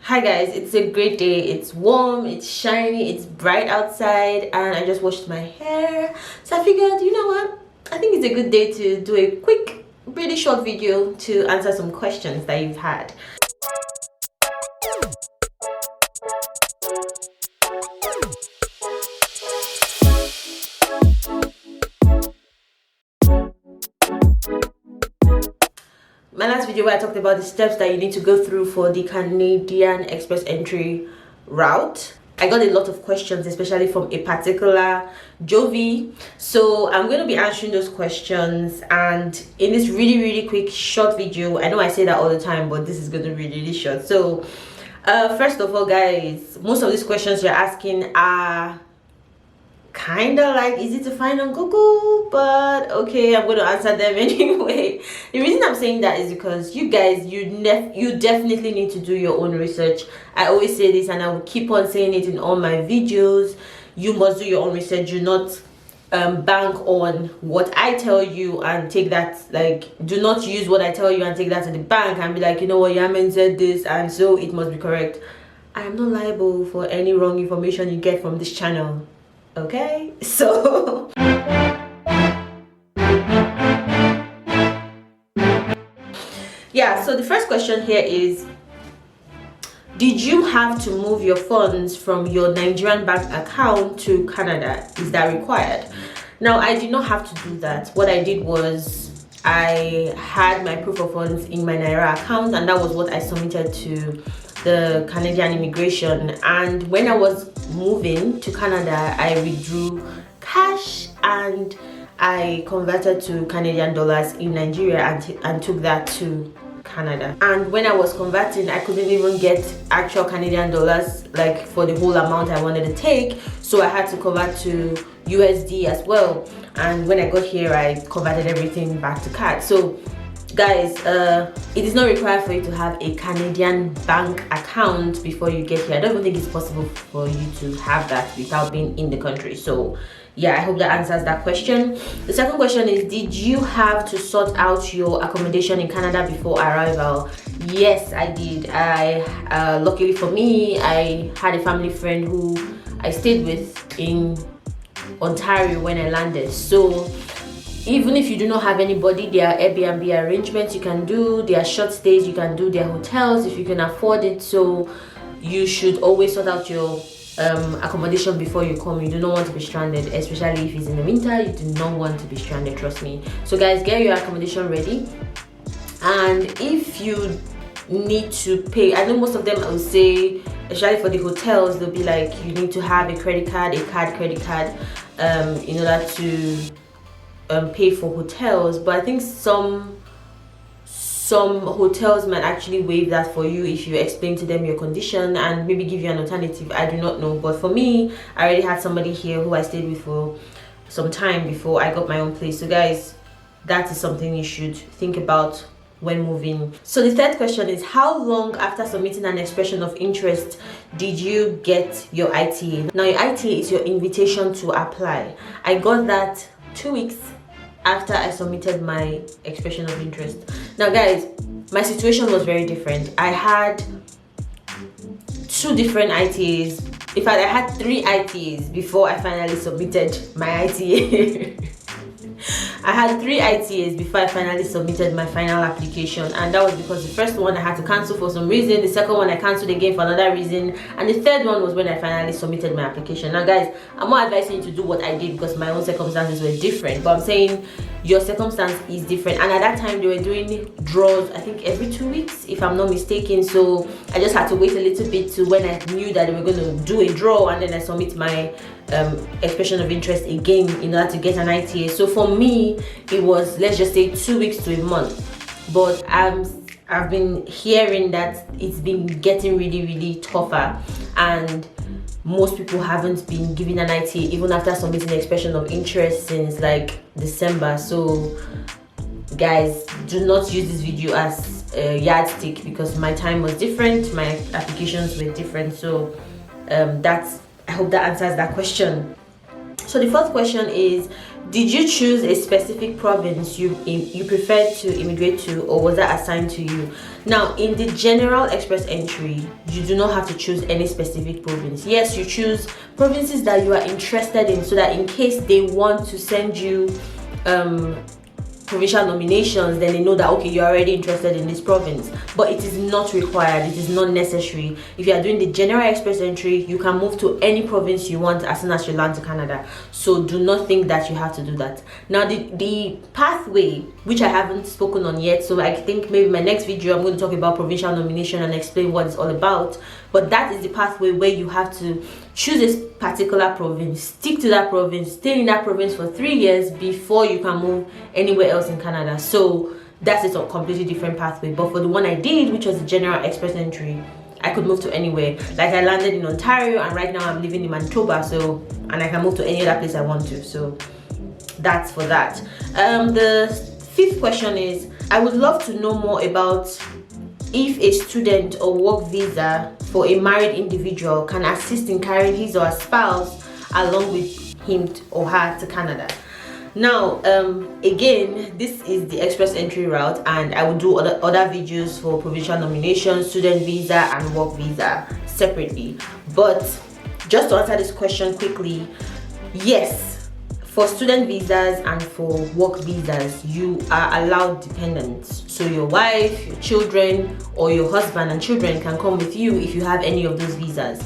Hi guys, it's a great day. It's warm, it's shiny, it's bright outside, and I just washed my hair. So I figured, you know what? I think it's a good day to do a quick, really short video to answer some questions that you've had. My last video where I talked about the steps that you need to go through for the Canadian Express entry route, I got a lot of questions, especially from a particular Jovi. So I'm going to be answering those questions, and in this really quick short video, I know I say that all the time, but this is going to be really short. So first of all, guys, most of these questions you're asking are kind of like easy to find on Google, but okay, I'm going to answer them anyway. The reason I'm saying that is because you guys, you definitely need to do your own research. I always say this, and I will keep on saying it in all my videos. You must do your own research. Do not bank on what I tell you and take that. Like, do not use what I tell you and take that to the bank and be like, you know what, Yamen said this and so it must be correct. I am not liable for any wrong information you get from this channel. Okay, so yeah, so the first question here is, did you have to move your funds from your Nigerian bank account to Canada? Is that required? Now, I did not have to do that. What I did was I had my proof of funds in my Naira account, and that was what I submitted to the Canadian immigration. And when I was moving to Canada, I withdrew cash and I converted to Canadian dollars in Nigeria and took that to Canada. And when I was converting, I couldn't even get actual Canadian dollars like for the whole amount I wanted to take, so I had to convert to USD as well. And when I got here, I converted everything back to CAD. So guys, it is not required for you to have a Canadian bank account before you get here. I don't even think it's possible for you to have that without being in the country. So yeah, I hope that answers that question. The second question is, did you have to sort out your accommodation in Canada before arrival? Yes, I did. Luckily for me, I had a family friend who I stayed with in Ontario when I landed. So even if you do not have anybody, there are Airbnb arrangements you can do, there are short stays you can do, there are hotels if you can afford it. So you should always sort out your accommodation before you come. You do not want to be stranded, especially if it's in the winter. You do not want to be stranded, trust me. So guys, get your accommodation ready. And if you need to pay, I know most of them will say, especially for the hotels, they'll be like, you need to have a credit card, credit card in order to pay for hotels. But I think some hotels might actually waive that for you if you explain to them your condition and maybe give you an alternative. I do not know, but for me, I already had somebody here who I stayed with for some time before I got my own place. So guys, that is something you should think about when moving. So the third question is, how long after submitting an expression of interest did you get your ITA? Now, your ITA is your invitation to apply. I got that 2 weeks after I submitted my expression of interest. Now guys, my situation was very different. I had 2 different ITAs. In fact, I had 3 ITAs before I finally submitted my ITA. I had 3 ITAs before I finally submitted my final application, and that was because the first one I had to cancel for some reason, the second one I cancelled again for another reason, and the third one was when I finally submitted my application. Now guys, I'm not advising you to do what I did because my own circumstances were different, but I'm saying your circumstance is different. And at that time they were doing draws, I think every 2 weeks if I'm not mistaken. So I just had to wait a little bit to when I knew that they were going to do a draw, and then I submit my expression of interest again in order to get an ITA. So for me, it was, let's just say, 2 weeks to a month. But I've been hearing that it's been getting really tougher, and most people haven't been given an ITA even after submitting the expression of interest since like December. So guys, do not use this video as a yardstick because my time was different, my applications were different. So I hope that answers that question. So the fourth question is, did you choose a specific province you preferred to immigrate to, or was that assigned to you? Now, in the general express entry, you do not have to choose any specific province. Yes, you choose provinces that you are interested in, so that in case they want to send you provincial nominations, then they know that okay, you're already interested in this province. But it is not required, it is not necessary. If you are doing the general express entry, you can move to any province you want as soon as you land to Canada. So do not think that you have to do that. Now the pathway, which I haven't spoken on yet, so I think maybe my next video I'm going to talk about provincial nomination and explain what it's all about. But that is the pathway where you have to choose a particular province, stick to that province, stay in that province for 3 years before you can move anywhere else in Canada. So that is a completely different pathway. But for the one I did, which was the general express entry, I could move to anywhere. Like I landed in Ontario, and right now I'm living in Manitoba, so, and I can move to any other place I want to. So that's for that. The fifth question is, I would love to know more about if a student or work visa for a married individual can assist in carrying his or her spouse along with him or her to Canada. Now, again, this is the express entry route, and I will do other videos for provincial nomination, student visa, and work visa separately. But just to answer this question quickly, yes, for student visas and for work visas, you are allowed dependents. So your wife, your children, or your husband and children can come with you if you have any of those visas.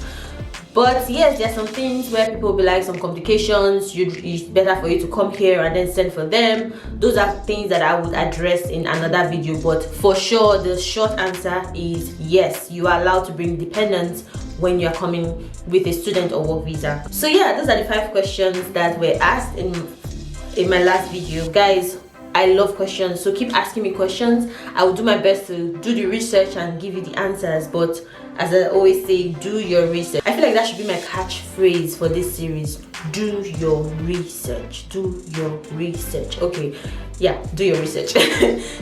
But yes, there are some things where people will be like, some complications, it's better for you to come here and then send for them. Those are things that I would address in another video. But for sure, the short answer is yes, you are allowed to bring dependents when you're coming with a student or work visa. So yeah, those are the 5 questions that were asked in my last video. Guys, I love questions, so keep asking me questions. I will do my best to do the research and give you the answers, but as I always say, do your research. I feel like that should be my catchphrase for this series. Do your research. Do your research. Okay, yeah, do your research.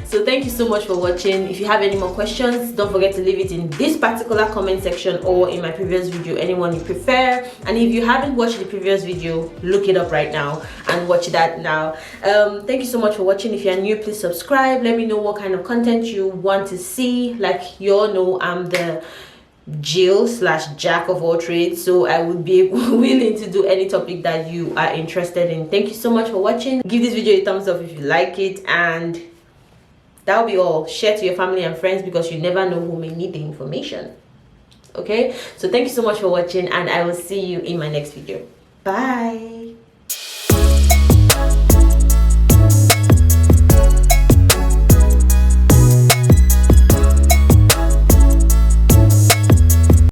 So thank you so much for watching. If you have any more questions, don't forget to leave it in this particular comment section or in my previous video, anyone you prefer. And if you haven't watched the previous video, look it up right now and watch that now. Thank you so much for watching. If you're new, please subscribe. Let me know what kind of content you want to see. Like you all know, I'm the Jill/Jack of all trades, so I would be willing to do any topic that you are interested in. Thank you so much for watching. Give this video a thumbs up if you like it, and that'll be all. Share to your family and friends, because you never know who may need the information. Okay, so thank you so much for watching, and I will see you in my next video. Bye.